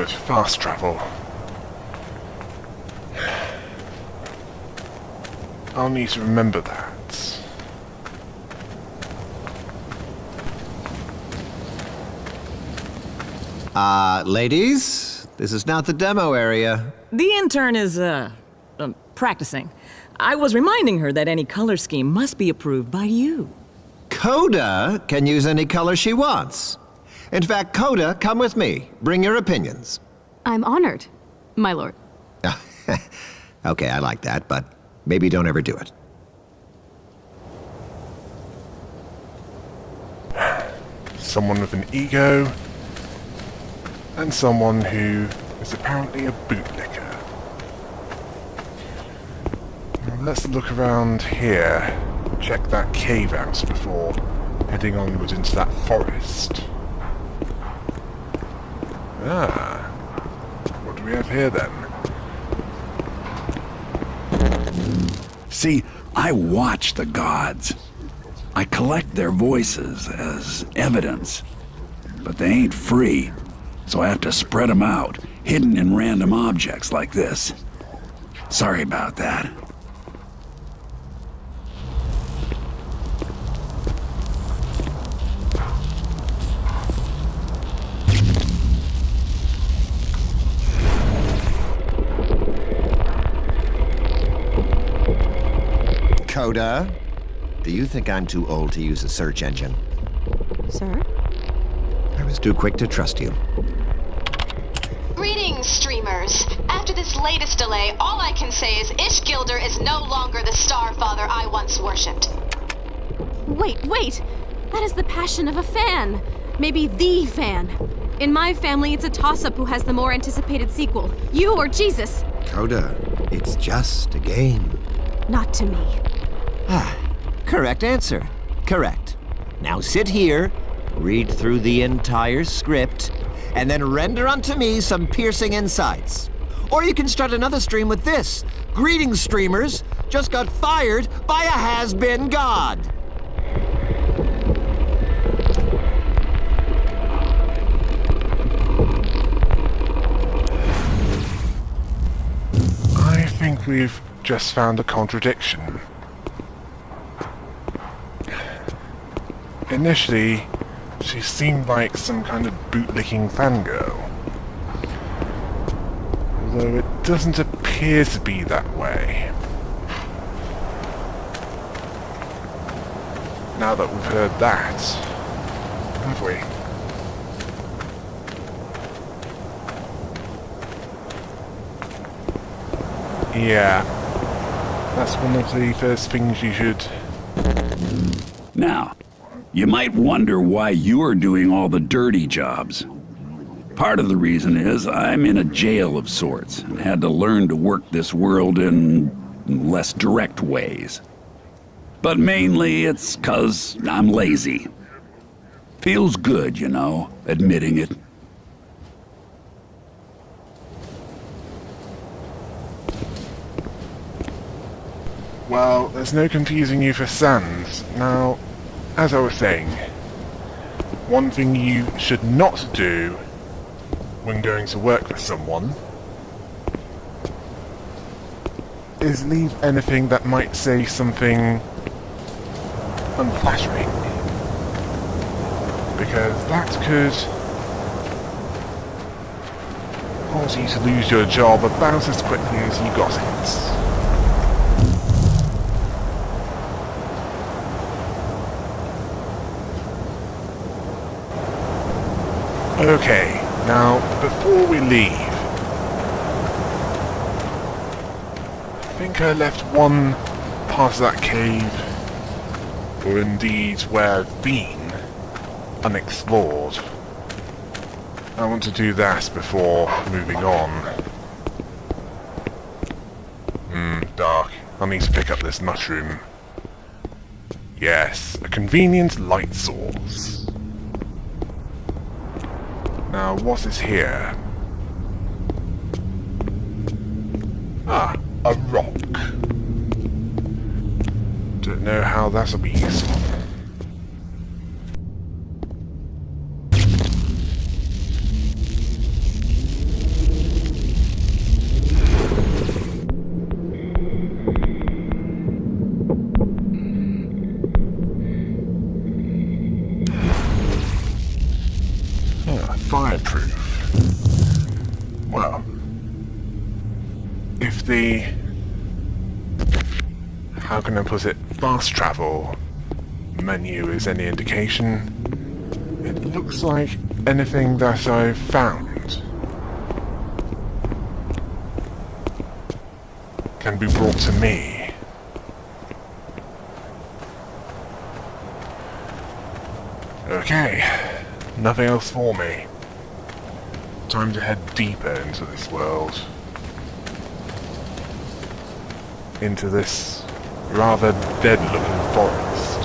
Good, fast travel. I'll need to remember that. Ladies, this is not the demo area. The intern is, practicing. I was reminding her that any color scheme must be approved by you. Coda can use any color she wants. In fact, Coda, come with me. Bring your opinions. I'm honored, my lord. Okay, I like that, but maybe don't ever do it. Someone with an ego, and someone who is apparently a bootlicker. Now let's look around here, check that cave out before heading onward into that forest. Ah, what do we have here then? See, I watch the gods. I collect their voices as evidence. But they ain't free, so I have to spread them out, hidden in random objects like this. Sorry about that. Coda, do you think I'm too old to use a search engine? Sir? I was too quick to trust you. Greetings, streamers. After this latest delay, all I can say is Ishgilder is no longer the star father I once worshipped. Wait! That is the passion of a fan. Maybe the fan. In my family, it's a toss-up who has the more anticipated sequel. You or Jesus. Coda, it's just a game. Not to me. Correct answer. Correct. Now sit here, read through the entire script, and then render unto me some piercing insights. Or you can start another stream with this. Greetings, streamers. Just got fired by a has-been god. I think we've just found a contradiction. Initially, she seemed like some kind of bootlicking fangirl. Although it doesn't appear to be that way. Now that we've heard that, have we? Yeah. That's one of the first things you should... Now, you might wonder why you're doing all the dirty jobs. Part of the reason is I'm in a jail of sorts and had to learn to work this world in less direct ways. But mainly it's 'cause I'm lazy. Feels good, you know, admitting it. Well, there's no confusing you for Sans. Now, as I was saying, one thing you should not do when going to work with someone is leave anything that might say something unflattering. Because that could cause you to lose your job about as quickly as you got it. Okay, now, before we leave, I think I left one part of that cave, or indeed where I've been, unexplored. I want to do that before moving on. Dark. I need to pick up this mushroom. Yes, a convenient light source. Now, what is here? Ah, a rock. Don't know how that'll be useful. fireproof. Well, if the... how can I put it? Fast travel menu is any indication, it looks like anything that I've found can be brought to me. Okay, nothing else for me. Time to head deeper into this world. Into this rather dead-looking forest.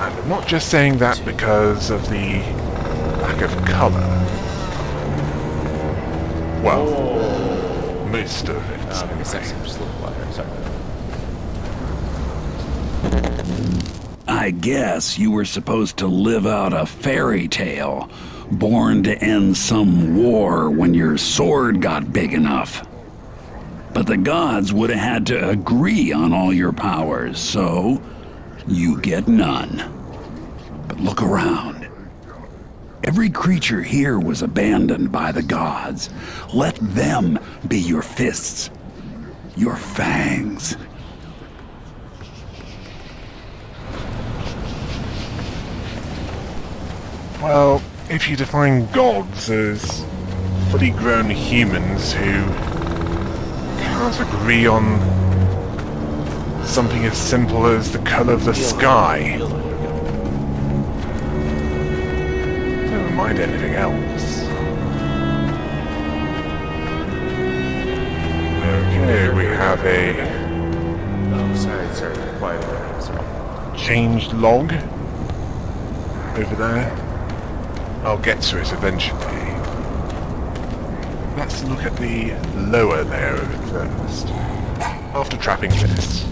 And I'm not just saying that because of the lack of colour. Well, most of it. Anyway. Just a little louder, sorry. I guess you were supposed to live out a fairy tale, born to end some war when your sword got big enough. But the gods would have had to agree on all your powers, so you get none. But look around. Every creature here was abandoned by the gods. Let them be your fists, your fangs. Well, if you define gods as fully grown humans who can't agree on something as simple as the colour of the sky, never mind anything else. Okay, we have a Oh, sorry, quiet. Sorry. changed log over there. I'll get to it eventually. Let's look at the lower layer of it first. After trapping this.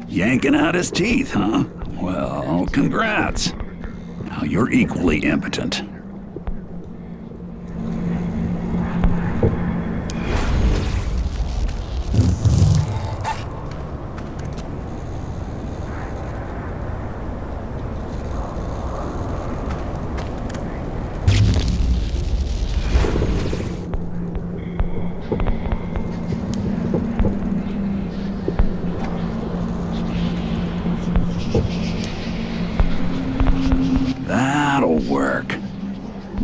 Yanking out his teeth, huh? Well, congrats. Now you're equally impotent. That'll work.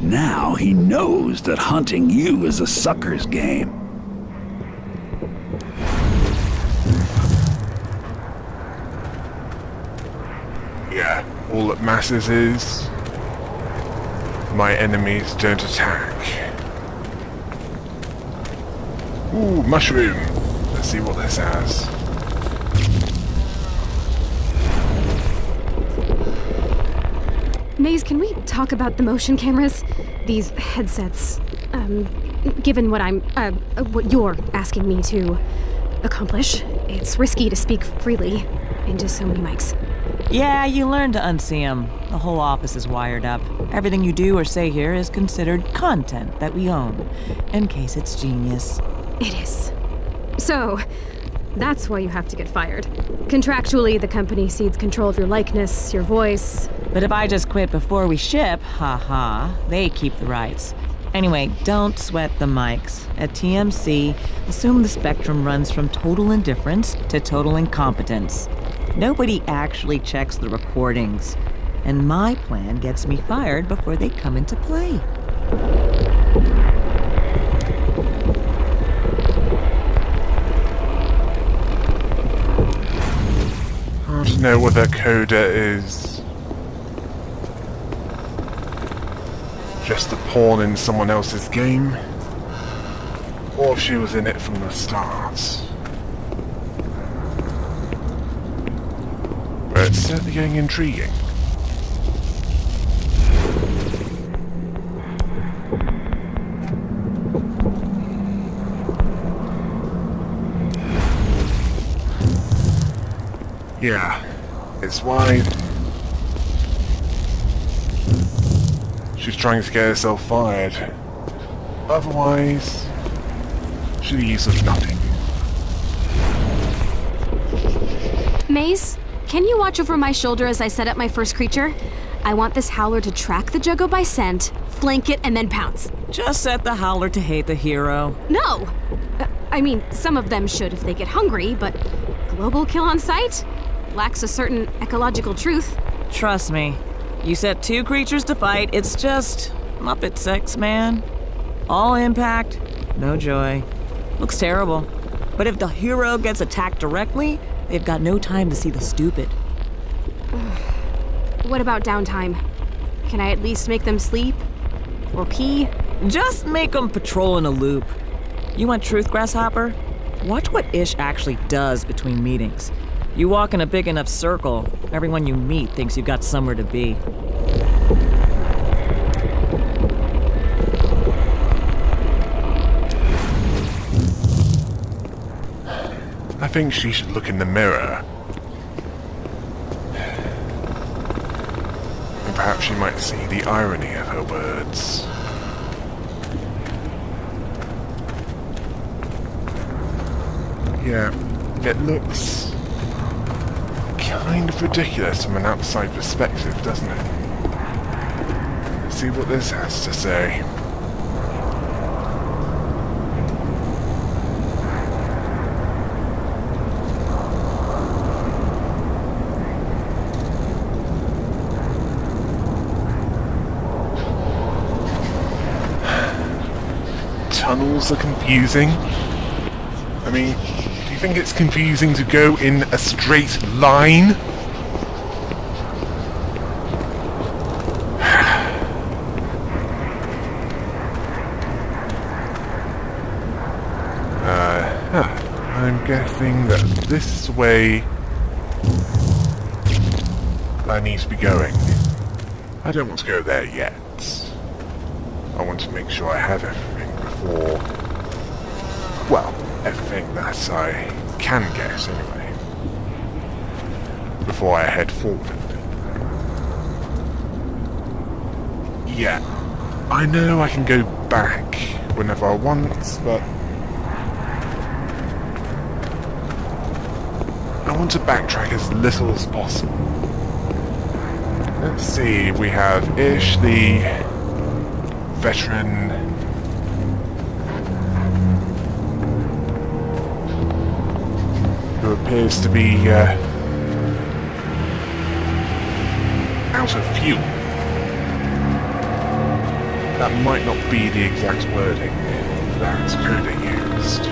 Now he knows that hunting you is a sucker's game. Yeah, all that matters is my enemies don't attack. Ooh, mushroom. Let's see what this has. Maze, can we talk about the motion cameras? These headsets. Given what you're asking me to accomplish, it's risky to speak freely into so many mics. Yeah, you learn to unsee them. The whole office is wired up. Everything you do or say here is considered content that we own, in case it's genius. It is. So, that's why you have to get fired. Contractually, the company cedes control of your likeness, your voice. But if I just quit before we ship, haha, they keep the rights. Anyway, don't sweat the mics. At TMC, assume the spectrum runs from total indifference to total incompetence. Nobody actually checks the recordings. And my plan gets me fired before they come into play. I don't know whether Coda is just a pawn in someone else's game, Or if she was in it from the start. But it's certainly getting intriguing. Yeah, it's why she's trying to get herself fired. Otherwise, she'd use of nothing. Maze, can you watch over my shoulder as I set up my first creature? I want this howler to track the Juggo by scent, flank it, and then pounce. Just set the howler to hate the hero. No! I mean, some of them should if they get hungry, but global kill on sight lacks a certain ecological truth. Trust me. You set 2 creatures to fight, it's just Muppet sex, man. All impact, no joy. Looks terrible. But if the hero gets attacked directly, they've got no time to see the stupid. What about downtime? Can I at least make them sleep? Or pee? Just make them patrol in a loop. You want truth, Grasshopper? Watch what Ish actually does between meetings. You walk in a big enough circle, everyone you meet thinks you've got somewhere to be. I think she should look in the mirror. And perhaps she might see the irony of her words. Yeah, it looks kind of ridiculous from an outside perspective, doesn't it? Let's see what this has to say. Tunnels are confusing. I mean, do you think it's confusing to go in a straight line? I'm guessing that this is the way I need to be going. I don't want to go there yet. I want to make sure I have everything before... well, everything that I can get, anyway. Before I head forward. Yeah, I know I can go back whenever I want, but... I want to backtrack as little as possible. Let's see, we have Ish, the veteran who appears to be out of fuel. That might not be the exact wording that Coda used.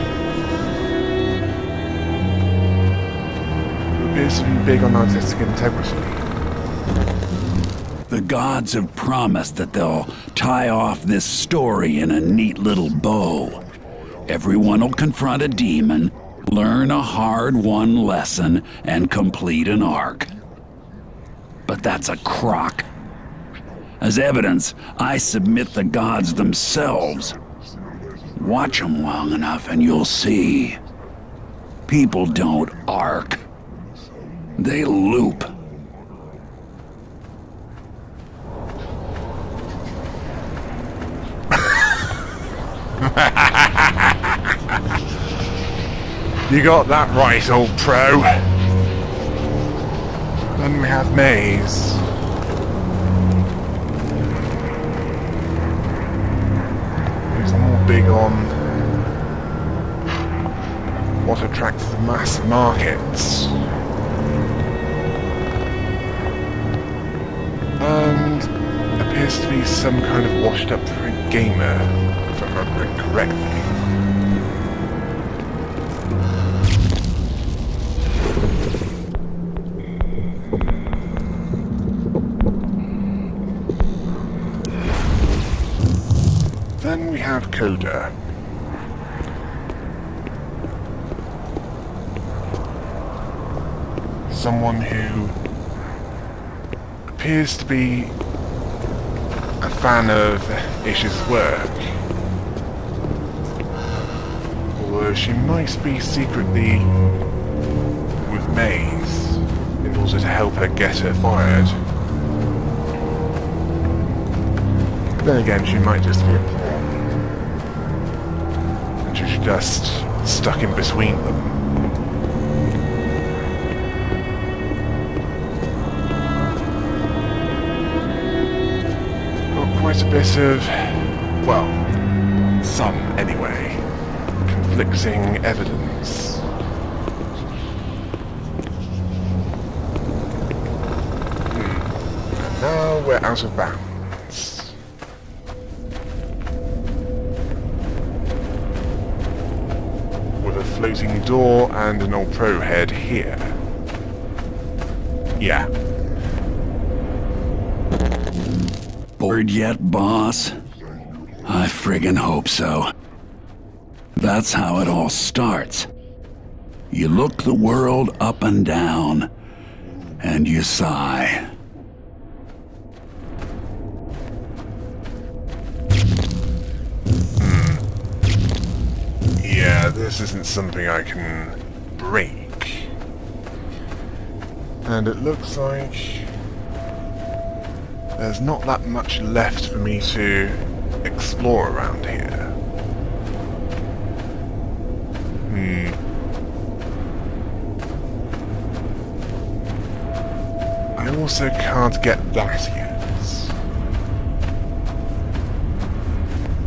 Appears to be big on artistic integrity. The gods have promised that they'll tie off this story in a neat little bow. Everyone will confront a demon, learn a hard-won lesson, and complete an arc. But that's a crock. As evidence, I submit the gods themselves. Watch them long enough and you'll see. People don't arc. They loop. You got that right, old pro. Then we have Maze. Who's more big on what attracts the mass markets. And appears to be some kind of washed up gamer, if I'm remembering correctly. Then we have Coda. someone who appears to be a fan of Ish's work. Although she might be secretly with Maze in order to help her get her fired. Then again, she might just be a pawn. And she's just stuck in between them. Got quite a bit of, well, some anyway, conflicting evidence. And now we're out of bounds. Floating door and an old pro head here. Yeah. Bored yet, boss? I friggin' hope so. That's how it all starts. You look the world up and down, and you sigh. Yeah, this isn't something I can break. And it looks like there's not that much left for me to explore around here. I also can't get that yet.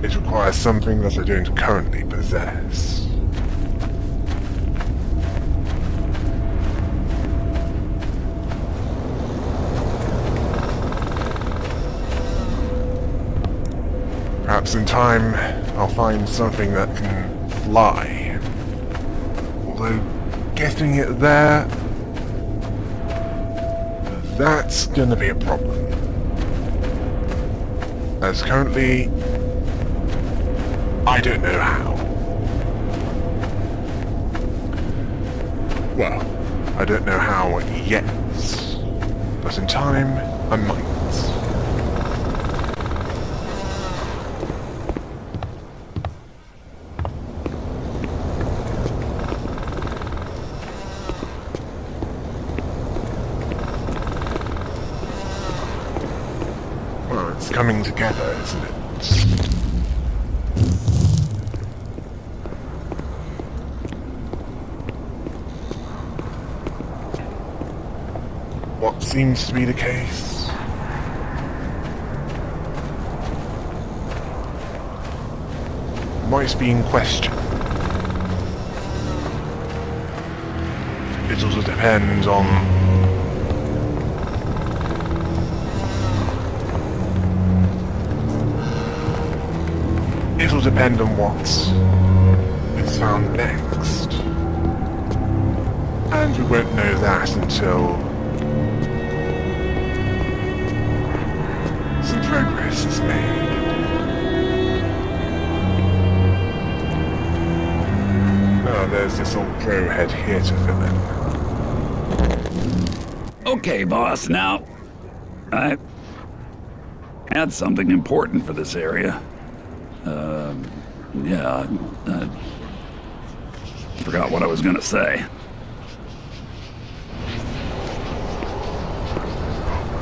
It requires something that I don't currently possess. Perhaps in time I'll find something that can fly. Although getting it there, that's gonna be a problem. As currently, I don't know how. Well, I don't know how yet, but in time, I might. Well, it's coming together, isn't it? What seems to be the case? Might be in question. It also depends on it'll depend on what is found next. And we won't know that until some progress is made. Oh, there's this old pro head here to fill in. Okay, boss, now I had something important for this area. Yeah, I forgot what I was gonna say.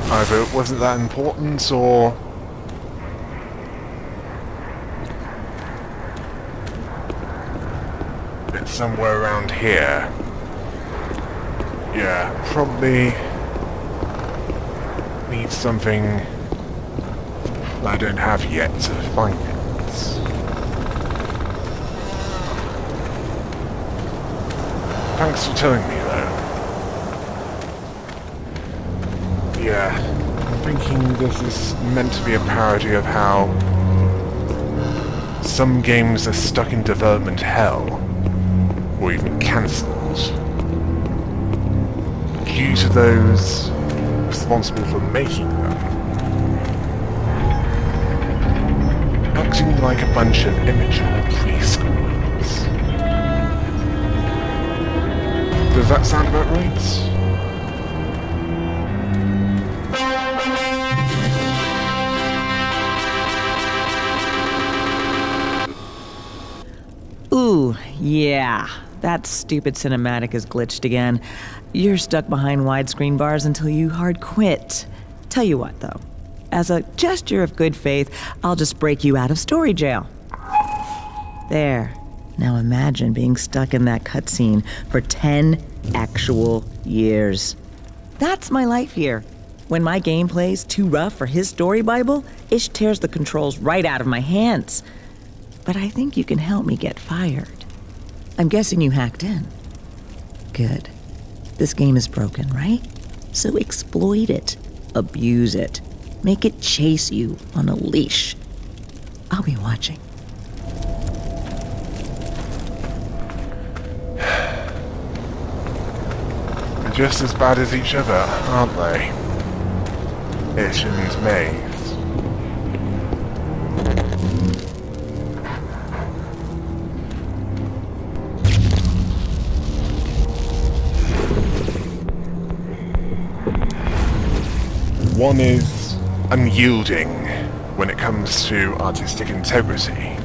Either it wasn't that important, or it's somewhere around here. Yeah, probably need something that I don't have yet to find it. Thanks for telling me, though. Yeah, I'm thinking this is meant to be a parody of how some games are stuck in development hell, or even cancelled, due to those responsible for making them acting like a bunch of immature preschoolers. Does that sound about right? Yeah, that stupid cinematic is glitched again. You're stuck behind widescreen bars until you hard quit. Tell you what, though. As a gesture of good faith, I'll just break you out of story jail. There. Now imagine being stuck in that cutscene for 10 actual years. That's my life here. When my gameplay's too rough for his story Bible, Ish tears the controls right out of my hands. But I think you can help me get fired. I'm guessing you hacked in. Good. This game is broken, right? So exploit it. Abuse it. Make it chase you on a leash. I'll be watching. They're just as bad as each other, aren't they? Ish and Maze. One is unyielding when it comes to artistic integrity.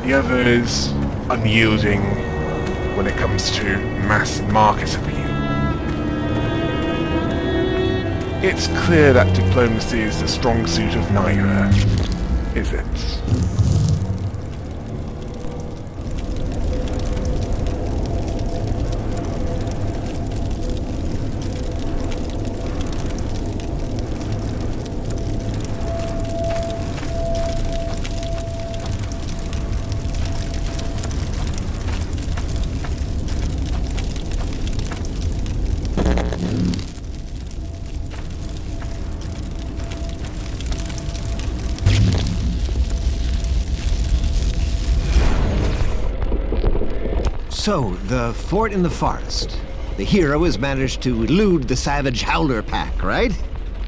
The other is unyielding when it comes to mass market appeal. It's clear that diplomacy is the strong suit of neither, is it? So, the fort in the forest. The hero has managed to elude the savage Howler pack, right?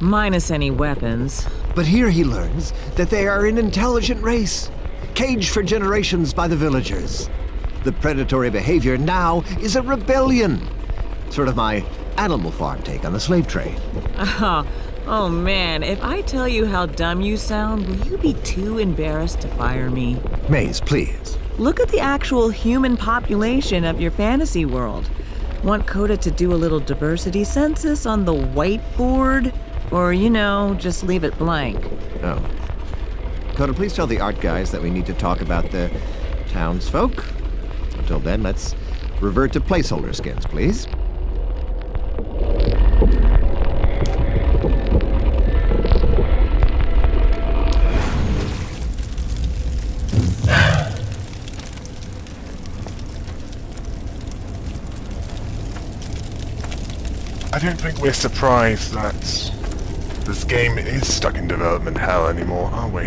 Minus any weapons. But here he learns that they are an intelligent race, caged for generations by the villagers. The predatory behavior now is a rebellion. Sort of my Animal Farm take on the slave trade. Oh man, if I tell you how dumb you sound, will you be too embarrassed to fire me? Maze, please. Look at the actual human population of your fantasy world. Want Coda to do a little diversity census on the whiteboard? Or, just leave it blank? Oh. Coda, please tell the art guys that we need to talk about the townsfolk. Until then, let's revert to placeholder skins, please. I don't think we're surprised that this game is stuck in development hell anymore, are we?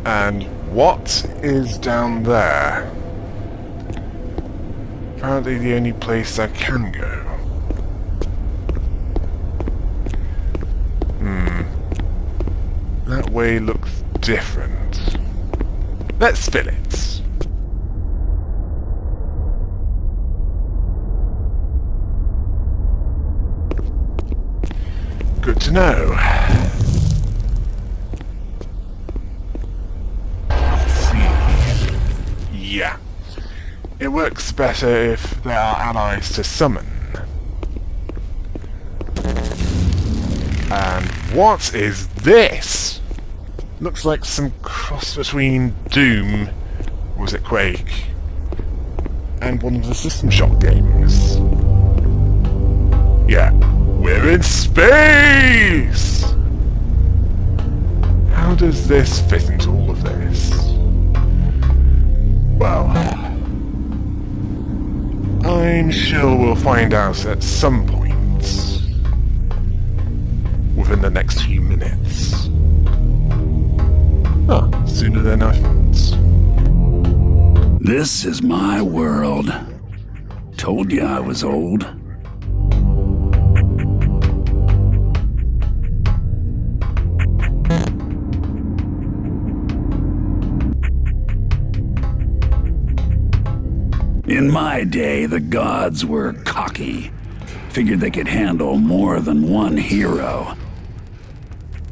And what is down there? Apparently the only place I can go. That way looks different. Let's fill it. Good to know. Let's see. Yeah. It works better if there are allies to summon. And what is this? Looks like some cross between Doom, or was it Quake, and one of the System Shock games. Yeah, we're in space! How does this fit into all of this? Well, I'm sure we'll find out at some point within the next few minutes. Oh, sooner than I thought. This is my world. Told you I was old. In my day, the gods were cocky. Figured they could handle more than one hero.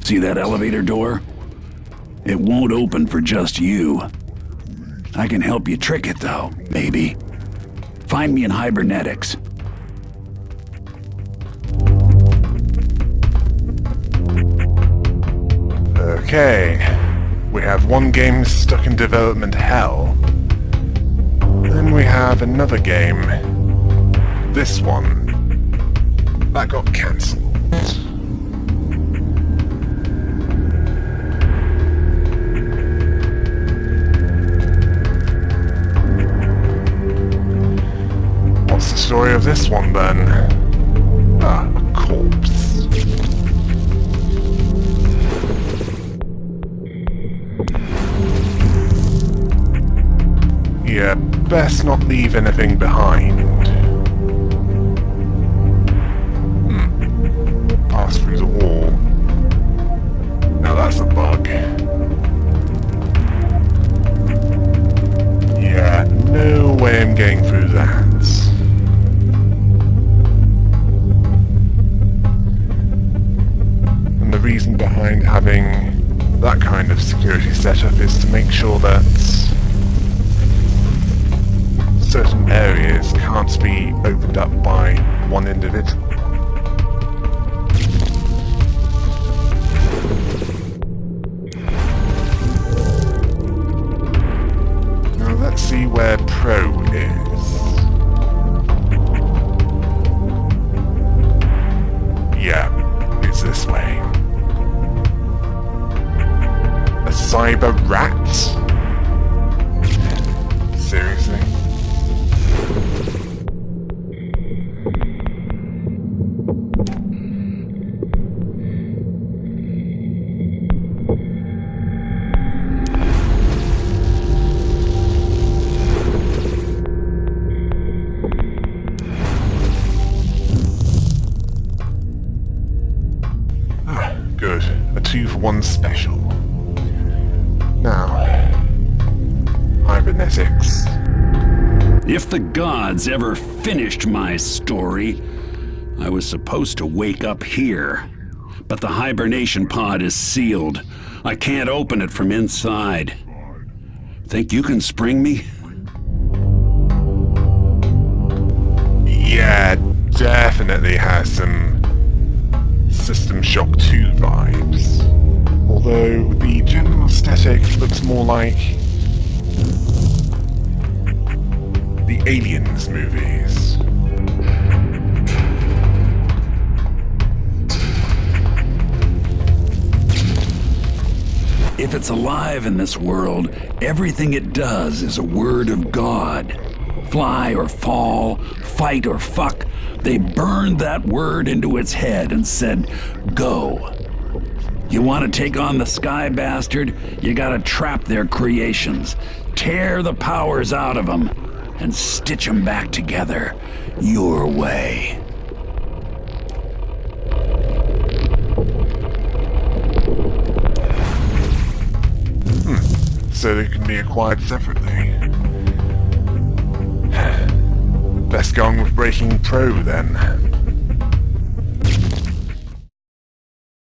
See that elevator door? It won't open for just you. I can help you trick it, though, maybe. Find me in hibernetics. Okay. We have one game stuck in development hell. Then we have another game. This one. That got cancelled. What's the story of this one then? Ah, a corpse. Yeah, best not leave anything behind. Pass through the wall. Now that's a bug. Yeah, no way I'm getting through that. And the reason behind having that kind of security setup is to make sure that certain areas can't be opened up by one individual. Now let's see where Pro is. Yeah, it's this way. A cyber rat? Seriously? Good. A 2-for-1 special. Now, hibernetics. If the gods ever finished my story, I was supposed to wake up here. But the hibernation pod is sealed. I can't open it from inside. Think you can spring me? Yeah, definitely has some System Shock 2 vibes. Although the general aesthetic looks more like the Aliens movies. If it's alive in this world, everything it does is a word of God. Fly or fall, fight or fuck, they burned that word into its head and said, go. You want to take on the sky bastard? You gotta trap their creations, tear the powers out of them, and stitch them back together your way. So they can be acquired separately. Best go on with Breaking Pro then.